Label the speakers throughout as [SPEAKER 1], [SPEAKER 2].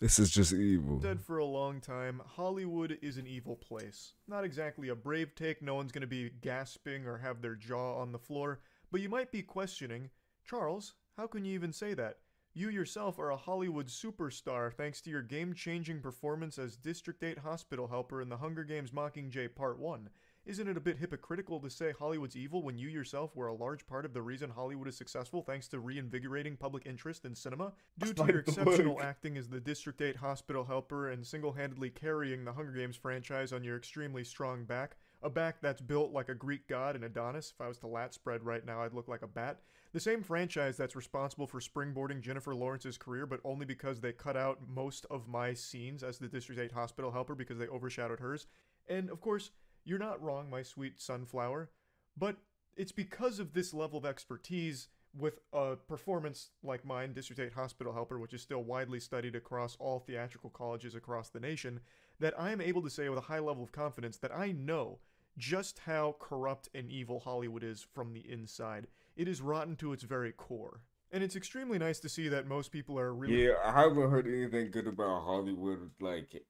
[SPEAKER 1] This is just evil.
[SPEAKER 2] Said for a long time, Hollywood is an evil place. Not exactly a brave take, no one's gonna be gasping or have their jaw on the floor, but you might be questioning, Charles, how can you even say that? You yourself are a Hollywood superstar thanks to your game-changing performance as District 8 hospital helper in the Hunger Games Mockingjay Part 1. Isn't it a bit hypocritical to say Hollywood's evil when you yourself were a large part of the reason Hollywood is successful thanks to reinvigorating public interest in cinema? Due to your exceptional acting as the District 8 hospital helper and single-handedly carrying the Hunger Games franchise on your extremely strong back, a back that's built like a Greek god and Adonis. If I was to lat spread right now, I'd look like a bat. The same franchise that's responsible for springboarding Jennifer Lawrence's career, but only because they cut out most of my scenes as the District 8 hospital helper because they overshadowed hers. And, of course, you're not wrong, my sweet sunflower, but it's because of this level of expertise with a performance like mine, District 8 Hospital Helper, which is still widely studied across all theatrical colleges across the nation, that I am able to say with a high level of confidence that I know just how corrupt and evil Hollywood is from the inside. It is rotten to its very core. And it's extremely nice to see that most people are really...
[SPEAKER 1] Yeah, I haven't heard anything good about Hollywood, like,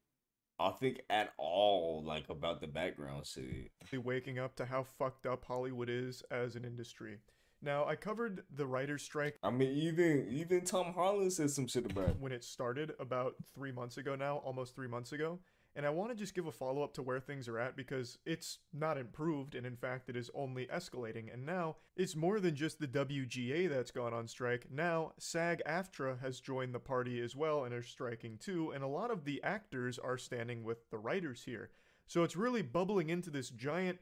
[SPEAKER 1] I think at all, like, about the background shit.
[SPEAKER 2] waking up to how fucked up Hollywood is as an industry. Now, I covered the writer's strike.
[SPEAKER 1] I mean, even Tom Holland said some shit about it.
[SPEAKER 2] When it started about 3 months ago now, almost 3 months ago. And I want to just give a follow-up to where things are at because it's not improved, and in fact it is only escalating. And now, it's more than just the WGA that's gone on strike. Now, SAG-AFTRA has joined the party as well and are striking too, and a lot of the actors are standing with the writers here. So it's really bubbling into this giant,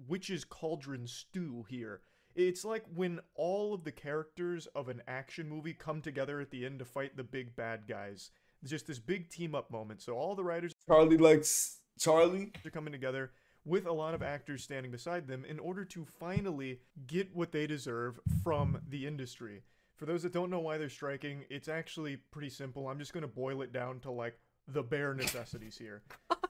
[SPEAKER 2] witch's cauldron stew here. It's like when all of the characters of an action movie come together at the end to fight the big bad guys. It's just this big team-up moment. So all the writers
[SPEAKER 1] Charlie likes Charlie.
[SPEAKER 2] are coming together with a lot of actors standing beside them in order to finally get what they deserve from the industry. For those that don't know why they're striking, it's actually pretty simple. I'm just going to boil it down to, like, the bare necessities here.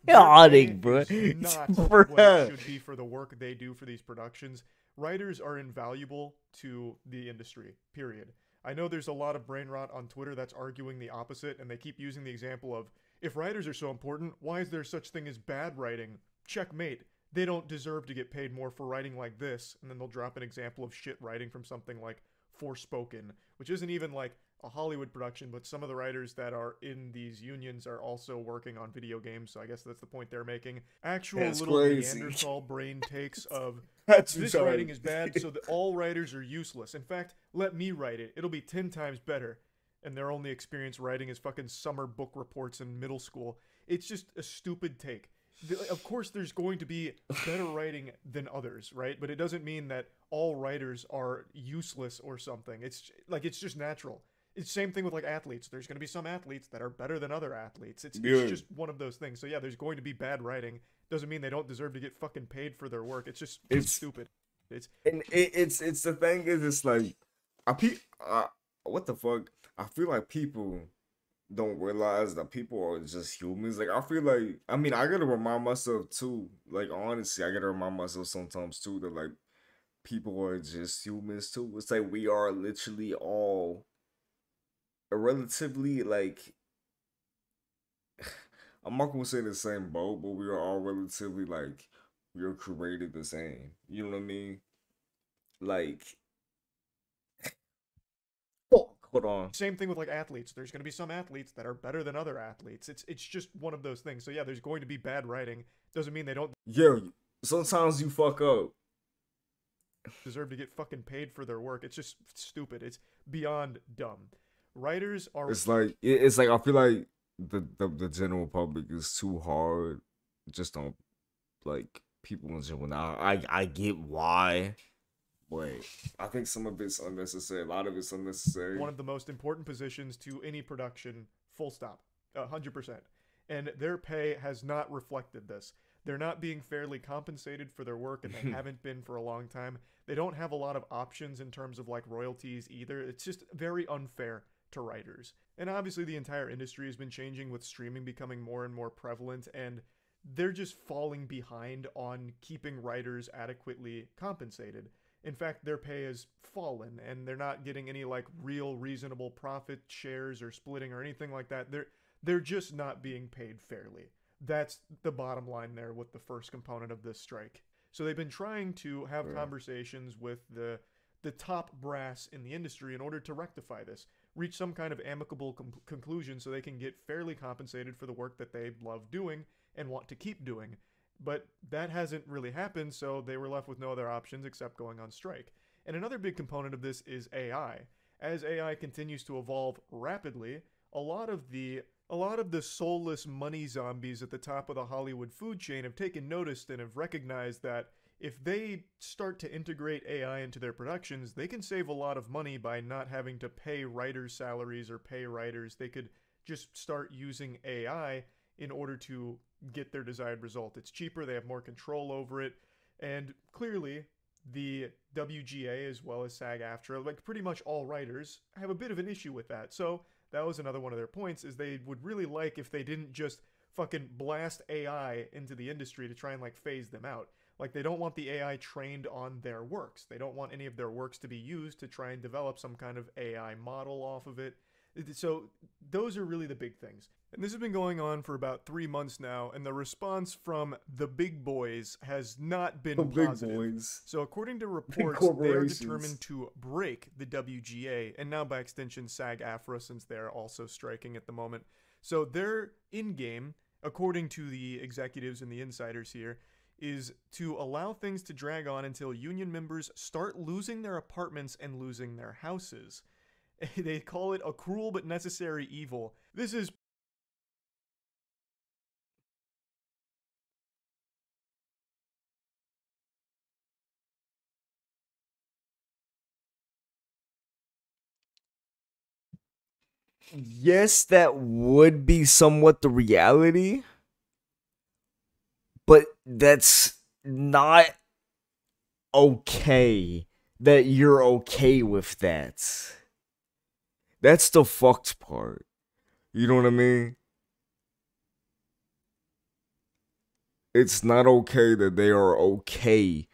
[SPEAKER 3] Chaotic, bro.
[SPEAKER 2] Not what it should be for the work they do for these productions. Writers are invaluable to the industry, period. I know there's a lot of brain rot on Twitter that's arguing the opposite, and they keep using the example of, if writers are so important, why is there such thing as bad writing? Checkmate. They don't deserve to get paid more for writing like this, and then they'll drop an example of shit writing from something like Forspoken, which isn't even like a Hollywood production, but some of the writers that are in these unions are also working on video games, so I guess that's the point they're making. Actual
[SPEAKER 1] That's
[SPEAKER 2] little
[SPEAKER 1] crazy.
[SPEAKER 2] Neanderthal brain takes of,
[SPEAKER 1] That's
[SPEAKER 2] this
[SPEAKER 1] retarded.
[SPEAKER 2] writing is bad, so that all writers are useless. In fact, let me write it. It'll be 10 times better. And their only experience writing is fucking summer book reports in middle school. It's just a stupid take. Of course, there's going to be better writing than others, right? But it doesn't mean that all writers are useless or something. It's just natural. It's the same thing with, like, athletes. There's going to be some athletes that are better than other athletes. It's just one of those things. So yeah, there's going to be bad writing. Doesn't mean they don't deserve to get fucking paid for their work. It's just stupid. It's
[SPEAKER 1] the thing is, it's like, what the fuck? I feel like people don't realize that people are just humans. Like, I feel like, I mean, I gotta remind myself too, like, honestly, I gotta remind myself sometimes too that, like, people are just humans too. It's like we are literally all relatively, like, I'm not gonna say the same boat, but we are all relatively, like, we are created the same. You know what I mean? Like, hold on.
[SPEAKER 2] same thing with, like, athletes. There's going to be some athletes that are better than other athletes. It's just one of those things. So yeah, there's going to be bad writing. Doesn't mean they don't
[SPEAKER 1] Yeah, sometimes you fuck up.
[SPEAKER 2] deserve to get fucking paid for their work. It's just stupid. It's beyond dumb. Writers are
[SPEAKER 1] It's like I feel like the general public is too hard just on, like, people in general. Now I get why, but I think some of it's unnecessary. A lot of it's unnecessary.
[SPEAKER 2] one of the most important positions to any production, full stop, 100%. And their pay has not reflected this. They're not being fairly compensated for their work, and they haven't been for a long time. They don't have a lot of options in terms of, like, royalties either. It's just very unfair to writers. And obviously the entire industry has been changing with streaming becoming more and more prevalent, and they're just falling behind on keeping writers adequately compensated. In fact, their pay has fallen, and they're not getting any like real reasonable profit shares or splitting or anything like that. They're just not being paid fairly. That's the bottom line there with the first component of this strike. So they've been trying to have conversations with the top brass in the industry in order to rectify this, reach some kind of amicable conclusion so they can get fairly compensated for the work that they love doing and want to keep doing. But that hasn't really happened, so they were left with no other options except going on strike. And another big component of this is AI. As AI continues to evolve rapidly, a lot of the soulless money zombies at the top of the Hollywood food chain have taken notice and have recognized that if they start to integrate AI into their productions, they can save a lot of money by not having to pay writers' salaries or pay writers. They could just start using AI in order to get their desired result. It's cheaper, they have more control over it, and clearly the WGA as well as SAG-AFTRA, like pretty much all writers, have a bit of an issue with that. So that was another one of their points, is they would really like if they didn't just fucking blast AI into the industry to try and like phase them out. Like, they don't want the AI trained on their works. They don't want any of their works to be used to try and develop some kind of AI model off of it. So those are really the big things. And this has been going on for about 3 months now, and the response from the big boys has not been positive.
[SPEAKER 1] Big boys.
[SPEAKER 2] So according to reports, they are determined to break the WGA, and now by extension SAG-AFTRA, since they're also striking at the moment. So their in-game, according to the executives and the insiders here, is to allow things to drag on until union members start losing their apartments and losing their houses. They call it a cruel but necessary evil. This is
[SPEAKER 1] Yes, that would be somewhat the reality, but that's not okay that you're okay with that. That's the fucked part. You know what I mean? It's not okay that they are okay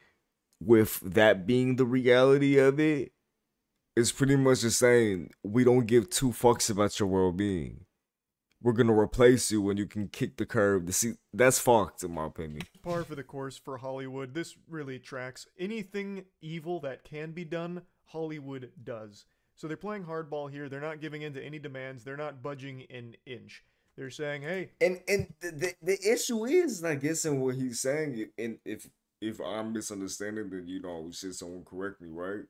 [SPEAKER 1] with that being the reality of it. It's pretty much just saying, we don't give two fucks about your well-being. We're gonna replace you when you can kick the curb. That's fucked, in my opinion.
[SPEAKER 2] par for the course for Hollywood. This really tracks. Anything evil that can be done, Hollywood does. So they're playing hardball here. They're not giving in to any demands. They're not budging an inch. They're saying, hey.
[SPEAKER 1] And the issue is, I guess, in what he's saying, and if I'm misunderstanding, then, you know, should someone correct me, right?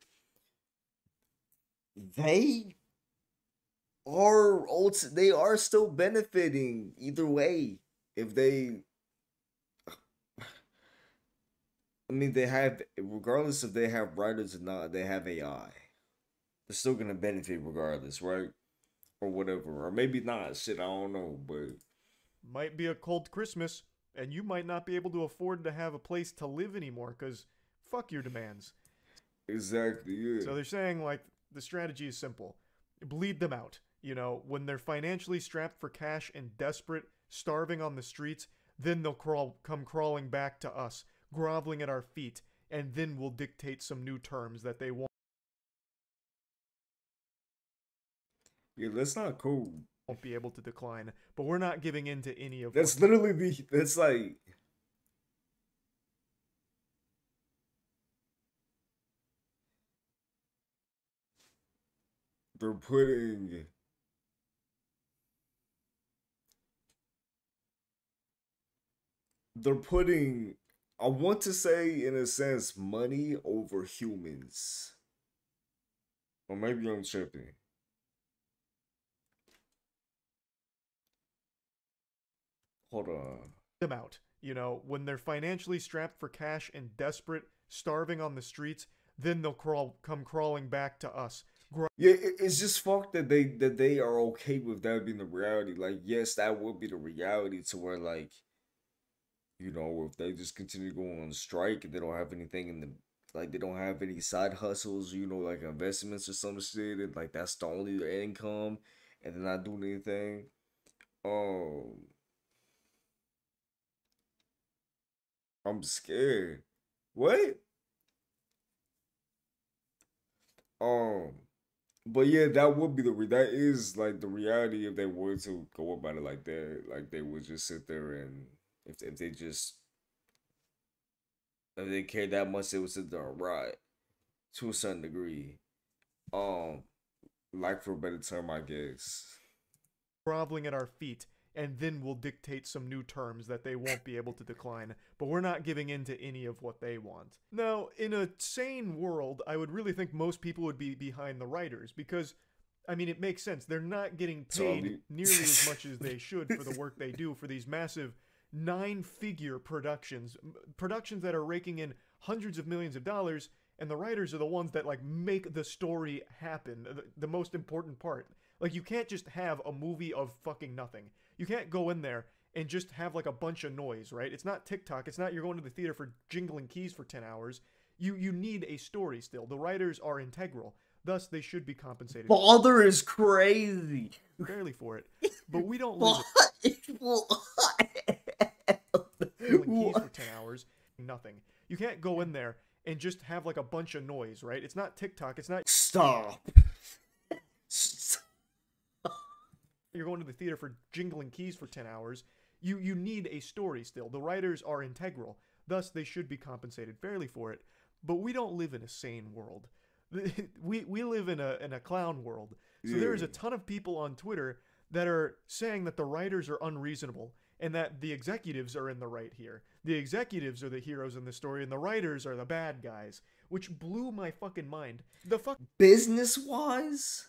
[SPEAKER 1] They are still benefiting either way. If they, I mean, they have, regardless if they have writers or not, they have AI. They're still gonna benefit regardless, right? Or whatever, or maybe not. Shit, I don't know, but
[SPEAKER 2] Might be a cold Christmas, and you might not be able to afford to have a place to live anymore, because fuck your demands.
[SPEAKER 1] exactly, yeah.
[SPEAKER 2] So they're saying, like, the strategy is simple. Bleed them out. You know, when they're financially strapped for cash and desperate, starving on the streets, then they'll come crawling back to us, groveling at our feet, and then we'll dictate some new terms that they want.
[SPEAKER 1] Yeah, that's not cool.
[SPEAKER 2] Won't be able to decline, but we're not giving in to any of
[SPEAKER 1] That's literally that's like, they're putting I want to say, in a sense, money over humans. Or maybe I'm tripping. Hold on.
[SPEAKER 2] them out. You know, when they're financially strapped for cash and desperate, starving on the streets, then they'll come crawling back to us.
[SPEAKER 1] Yeah, it's just fucked that they are okay with that being the reality. Like, yes, that would be the reality, to where, like, you know, if they just continue to go on strike and they don't have anything in the, like, they don't have any side hustles, you know, like investments or some shit, and like that's the only income, and they're not doing anything. Um, I'm scared. What? Um, but yeah, that would be that is like the reality if they were to go about it like that. Like they would just sit there and if they just if they cared that much, they would sit there and ride to a certain degree. Um, like for a better term, I guess.
[SPEAKER 2] groveling at our feet, and then we'll dictate some new terms that they won't be able to decline, but we're not giving in to any of what they want. Now, in a sane world, I would really think most people would be behind the writers, because, I mean, it makes sense. They're not getting paid nearly as much as they should for the work they do for these massive 9-figure productions that are raking in hundreds of millions of dollars, and the writers are the ones that, like, make the story happen, the most important part. Like, you can't just have a movie of fucking nothing. You can't go in there and just have, like, a bunch of noise, right? It's not TikTok. It's not you're going to the theater for jingling keys for 10 hours. You need a story still. The writers are integral. Thus, they should be compensated
[SPEAKER 3] Father is crazy.
[SPEAKER 2] fairly for it. But we don't live jingling keys for 10 hours. Nothing. You can't go in there and just have, like, a bunch of noise, right? It's not TikTok. It's not...
[SPEAKER 3] Stop.
[SPEAKER 2] You're going to the theater for jingling keys for 10 hours. You need a story still. The writers are integral. Thus, they should be compensated fairly for it. But we don't live in a sane world. We live in a clown world. So there's a ton of people on Twitter that are saying that the writers are unreasonable and that the executives are in the right here. The executives are the heroes in the story and the writers are the bad guys, which blew my fucking mind. The fuck
[SPEAKER 3] Business-wise,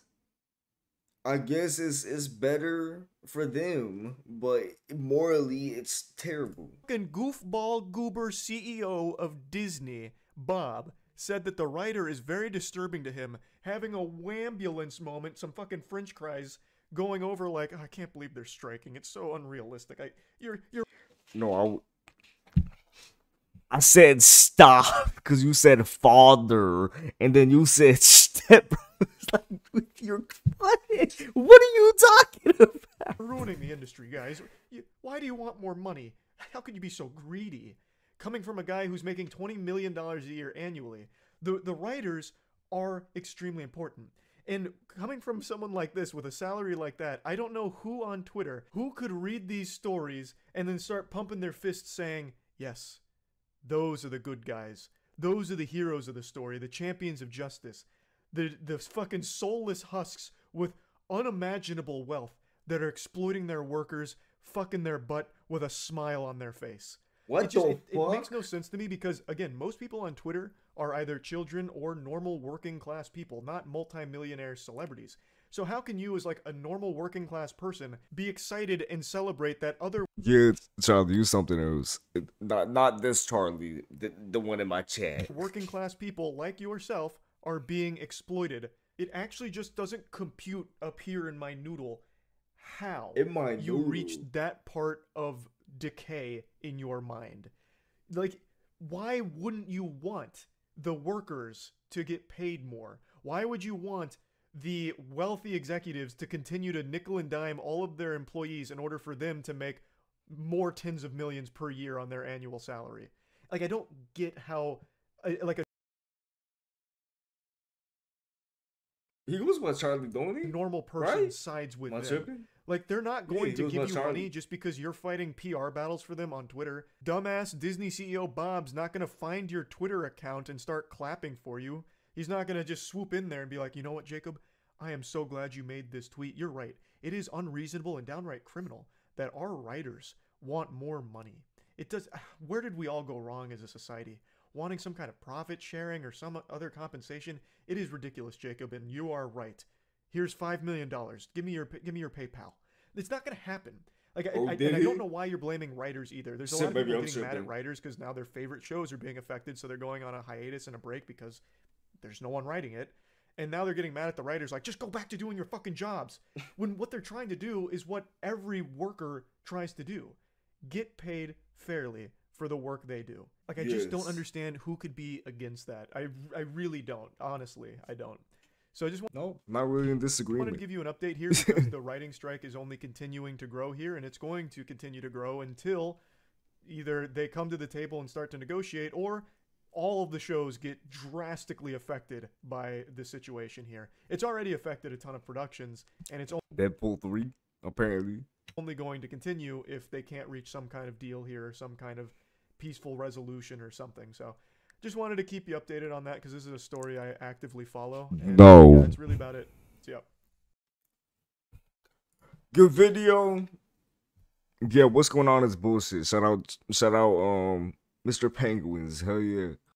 [SPEAKER 1] I guess it's better for them, but morally it's terrible.
[SPEAKER 2] fucking goofball goober CEO of Disney, Bob, said that the writer is very disturbing to him, having a wambulance moment, some fucking French cries going over like, oh, I can't believe they're striking. It's so unrealistic. You're
[SPEAKER 1] No,
[SPEAKER 3] I said stop because you said father, and then you said step. Like, you're funny. What are you talking about?
[SPEAKER 2] ruining the industry, guys. Why do you want more money? How could you be so greedy? Coming from a guy who's making $20 million a year annually, the writers are extremely important. And coming from someone like this with a salary like that, I don't know who on Twitter who could read these stories and then start pumping their fists saying, yes, those are the good guys. Those are the heroes of the story, the champions of justice. The fucking soulless husks with unimaginable wealth that are exploiting their workers, fucking their butt with a smile on their face.
[SPEAKER 3] What
[SPEAKER 2] It makes no sense to me because, again, most people on Twitter are either children or normal working class people, not multimillionaire celebrities. So how can you, as like a normal working class person, be excited and celebrate that other
[SPEAKER 1] yeah, Charlie, you something else. Not this Charlie, the one in my chat.
[SPEAKER 2] working class people like yourself are being exploited? It actually just doesn't compute up here in my noodle how you reached that part of decay in your mind. Like, why wouldn't you want the workers to get paid more? Why would you want the wealthy executives to continue to nickel and dime all of their employees in order for them to make more tens of millions per year on their annual salary? Like, I don't get how, like, a
[SPEAKER 1] He was what Charlie, don't he?
[SPEAKER 2] normal person
[SPEAKER 1] Right?
[SPEAKER 2] sides with
[SPEAKER 1] Am I
[SPEAKER 2] them.
[SPEAKER 1] tripping?
[SPEAKER 2] Like, they're not going
[SPEAKER 1] he
[SPEAKER 2] to
[SPEAKER 1] was
[SPEAKER 2] give
[SPEAKER 1] my
[SPEAKER 2] you
[SPEAKER 1] Charlie.
[SPEAKER 2] money just because you're fighting PR battles for them on Twitter. Dumbass Disney CEO Bob's not going to find your Twitter account and start clapping for you. He's not going to just swoop in there and be like, you know what, Jacob? I am so glad you made this tweet. You're right. It is unreasonable and downright criminal that our writers want more money. It does. Where did we all go wrong as a society? Wanting some kind of profit sharing or some other compensation? It is ridiculous, Jacob, and you are right. Here's $5 million. Give me your PayPal. It's not going to happen. Like,
[SPEAKER 1] Oh,
[SPEAKER 2] I
[SPEAKER 1] did he?
[SPEAKER 2] don't know why you're blaming writers either. There's a
[SPEAKER 1] Shit,
[SPEAKER 2] lot of
[SPEAKER 1] maybe
[SPEAKER 2] people
[SPEAKER 1] I'm
[SPEAKER 2] getting mad at
[SPEAKER 1] tripping.
[SPEAKER 2] writers because now their favorite shows are being affected, so they're going on a hiatus and a break because there's no one writing it. And now they're getting mad at the writers, like, just go back to doing your fucking jobs. When what they're trying to do is what every worker tries to do. Get paid fairly for the work they do. Like, I just don't
[SPEAKER 1] Yes.
[SPEAKER 2] understand who could be against that. I really don't. Honestly, I don't. So I just
[SPEAKER 1] No, not really in
[SPEAKER 2] wanted
[SPEAKER 1] disagreement.
[SPEAKER 2] to give you an update here because the writing strike is only continuing to grow here, and it's going to continue to grow until either they come to the table and start to negotiate, or all of the shows get drastically affected by the situation here. It's already affected a ton of productions, and it's
[SPEAKER 1] Deadpool 3, apparently.
[SPEAKER 2] only going to continue if they can't reach some kind of deal here, or some kind of peaceful resolution or something. So just wanted to keep you updated on that because this is a story I actively follow. And
[SPEAKER 1] No.
[SPEAKER 2] yeah, that's really about it. So, yeah.
[SPEAKER 1] Good video. Yeah, what's going on is bullshit. Shout out, Mr. Penguins. Hell yeah.